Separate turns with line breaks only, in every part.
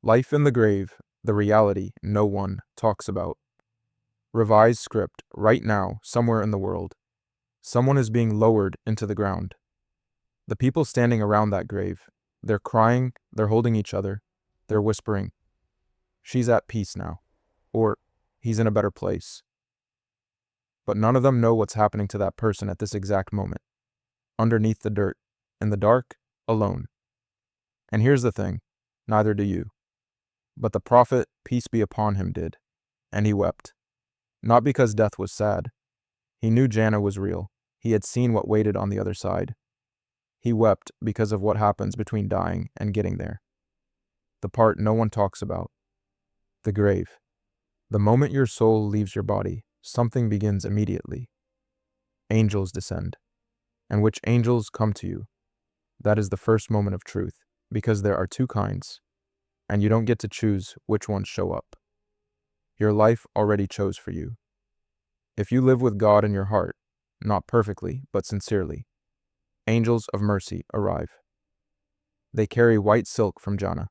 Life in the grave, the reality no one talks about. Revised script right now, somewhere in the world. Someone is being lowered into the ground. The people standing around that grave, they're crying, they're holding each other, they're whispering, "She's at peace now," or "He's in a better place." But none of them know what's happening to that person at this exact moment, underneath the dirt, in the dark, alone. And here's the thing, neither do you. But the Prophet, peace be upon him, did, and he wept. Not because death was sad. He knew Jannah was real. He had seen what waited on the other side. He wept because of what happens between dying and getting there. The part no one talks about. The grave. The moment your soul leaves your body, something begins immediately. Angels descend. And which angels come to you? That is the first moment of truth, because there are two kinds, and you don't get to choose which ones show up. Your life already chose for you. If you live with God in your heart, not perfectly, but sincerely, angels of mercy arrive. They carry white silk from Jannah.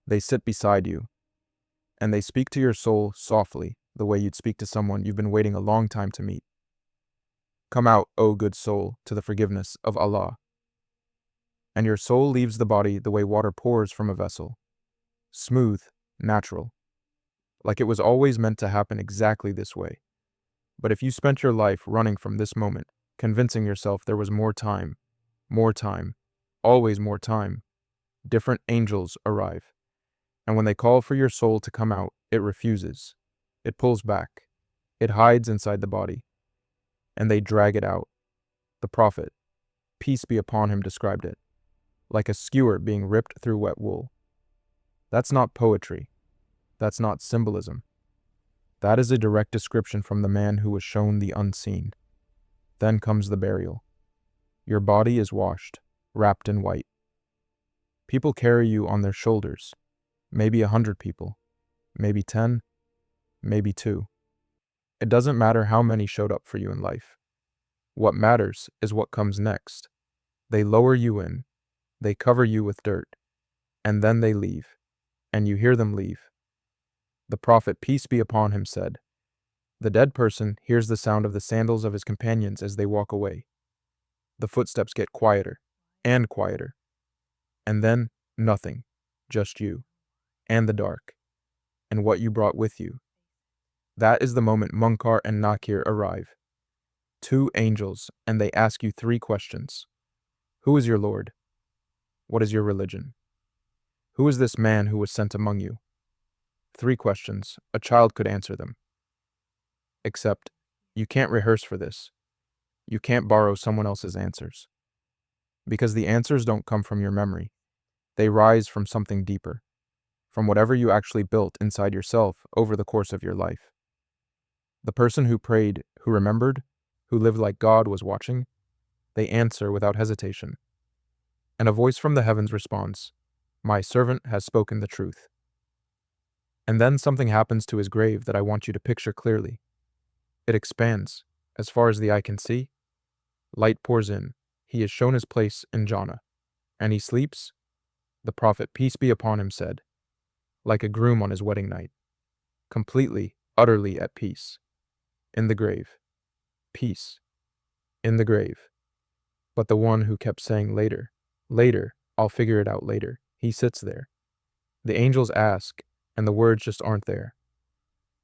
They sit beside you, and they speak to your soul softly, the way you'd speak to someone you've been waiting a long time to meet. Come out, O good soul, to the forgiveness of Allah. And your soul leaves the body the way water pours from a vessel. Smooth, natural. Like it was always meant to happen exactly this way. But if you spent your life running from this moment, convincing yourself there was more time, always more time, different angels arrive. And when they call for your soul to come out, it refuses. It pulls back. It hides inside the body. And they drag it out. The Prophet, peace be upon him, described it, like a skewer being ripped through wet wool. That's not poetry. That's not symbolism. That is a direct description from the man who was shown the unseen. Then comes the burial. Your body is washed, wrapped in white. People carry you on their shoulders. Maybe 100 people. Maybe 10. Maybe 2. It doesn't matter how many showed up for you in life. What matters is what comes next. They lower you in. They cover you with dirt. And then they leave. And you hear them leave. The Prophet, peace be upon him, said, "The dead person hears the sound of the sandals of his companions as they walk away. The footsteps get quieter and quieter. And then nothing, just you, and the dark, and what you brought with you. That is the moment Munkar and Nakir arrive. 2 angels, and they ask you 3 questions. Who is your Lord? What is your religion? Who is this man who was sent among you? 3 questions. A child could answer them. Except, you can't rehearse for this. You can't borrow someone else's answers. Because the answers don't come from your memory. They rise from something deeper, from whatever you actually built inside yourself over the course of your life. The person who prayed, who remembered, who lived like God was watching, they answer without hesitation. And a voice from the heavens responds, "My servant has spoken the truth." And then something happens to his grave that I want you to picture clearly. It expands, as far as the eye can see. Light pours in. He is shown his place in Jannah. And he sleeps, the Prophet, peace be upon him, said, like a groom on his wedding night, completely, utterly at peace. In the grave. Peace. In the grave. But the one who kept saying later, I'll figure it out later, he sits there. The angels ask, and the words just aren't there.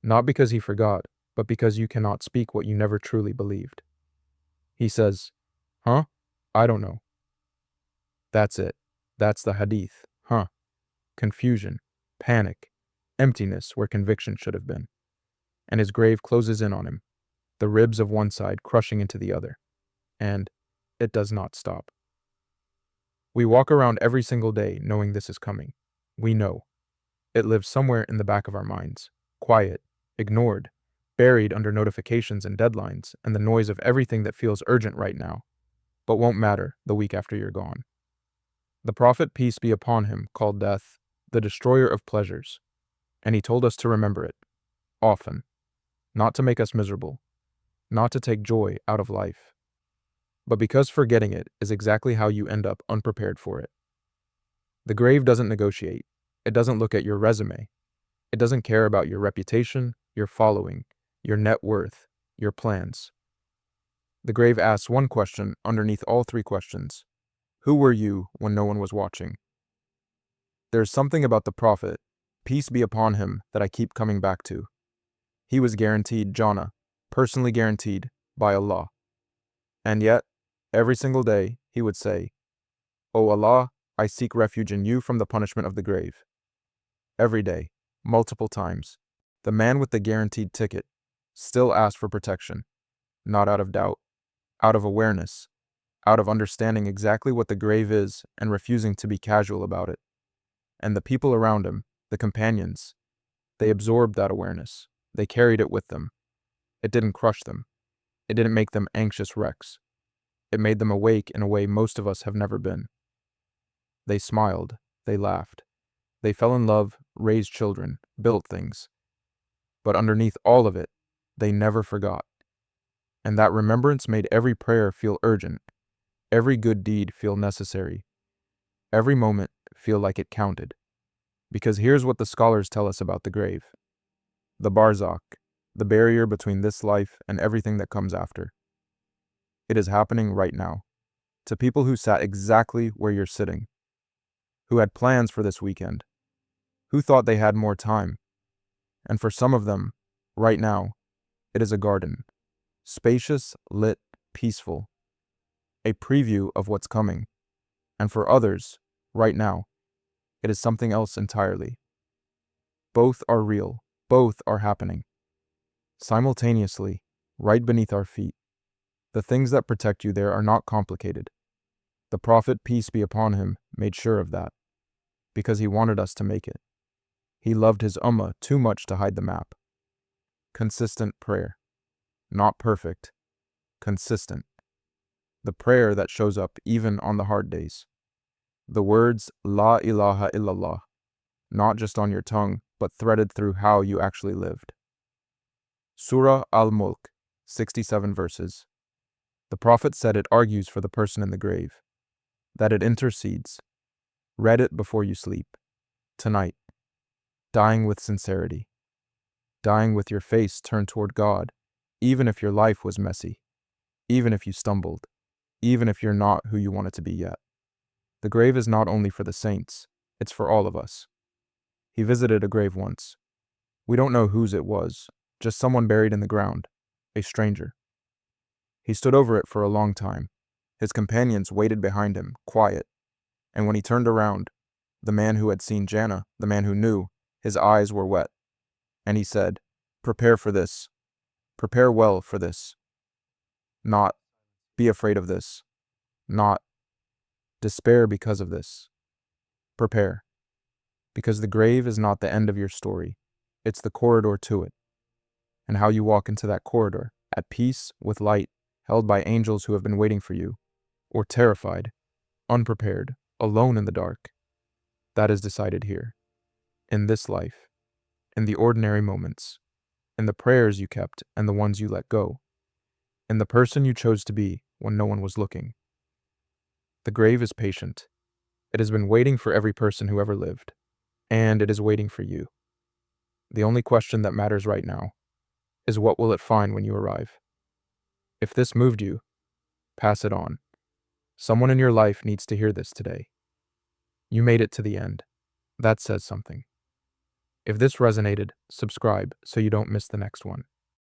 Not because he forgot, but because you cannot speak what you never truly believed. He says, "Huh? I don't know." That's it. That's the hadith. Huh? Confusion, panic, emptiness where conviction should have been. And his grave closes in on him, the ribs of one side crushing into the other. And it does not stop. We walk around every single day knowing this is coming. We know. It lives somewhere in the back of our minds, quiet, ignored, buried under notifications and deadlines and the noise of everything that feels urgent right now, but won't matter the week after you're gone. The Prophet, peace be upon him, called death the destroyer of pleasures, and he told us to remember it, often, not to make us miserable, not to take joy out of life, but because forgetting it is exactly how you end up unprepared for it. The grave doesn't negotiate. It doesn't look at your resume. It doesn't care about your reputation, your following, your net worth, your plans. The grave asks one question underneath all three questions. Who were you when no one was watching? There's something about the Prophet, peace be upon him, that I keep coming back to. He was guaranteed Jannah, personally guaranteed by Allah. And yet, every single day, he would say, O Allah, I seek refuge in you from the punishment of the grave. Every day, multiple times, the man with the guaranteed ticket still asked for protection, not out of doubt, out of awareness, out of understanding exactly what the grave is and refusing to be casual about it. And the people around him, the companions, they absorbed that awareness. They carried it with them. It didn't crush them. It didn't make them anxious wrecks. It made them awake in a way most of us have never been. They smiled. They laughed. They fell in love, raised children, built things. But underneath all of it, they never forgot. And that remembrance made every prayer feel urgent, every good deed feel necessary, every moment feel like it counted. Because here's what the scholars tell us about the grave. The Barzakh, the barrier between this life and everything that comes after. It is happening right now, to people who sat exactly where you're sitting, who had plans for this weekend, who thought they had more time. And for some of them, right now, it is a garden, spacious, lit, peaceful, a preview of what's coming. And for others, right now, it is something else entirely. Both are real, both are happening. Simultaneously, right beneath our feet. The things that protect you there are not complicated. The Prophet, peace be upon him, made sure of that, because he wanted us to make it. He loved his ummah too much to hide the map. Consistent prayer. Not perfect. Consistent. The prayer that shows up even on the hard days. The words, La ilaha illallah, not just on your tongue, but threaded through how you actually lived. Surah Mulk, 67 verses. The Prophet said it argues for the person in the grave, that it intercedes. Read it before you sleep, tonight, dying with sincerity, dying with your face turned toward God, even if your life was messy, even if you stumbled, even if you're not who you wanted to be yet. The grave is not only for the saints, it's for all of us. He visited a grave once. We don't know whose it was, just someone buried in the ground, a stranger. He stood over it for a long time. His companions waited behind him, quiet. And when he turned around, the man who had seen Jannah, the man who knew, his eyes were wet. And he said, prepare for this. Prepare well for this. Not, be afraid of this. Not, despair because of this. Prepare. Because the grave is not the end of your story. It's the corridor to it. And how you walk into that corridor, at peace, with light, held by angels who have been waiting for you, or terrified, unprepared, alone in the dark. That is decided here, in this life, in the ordinary moments, in the prayers you kept and the ones you let go, in the person you chose to be when no one was looking. The grave is patient. It has been waiting for every person who ever lived, and it is waiting for you. The only question that matters right now is what will it find when you arrive? If this moved you, pass it on. Someone in your life needs to hear this today. You made it to the end. That says something. If this resonated, subscribe so you don't miss the next one.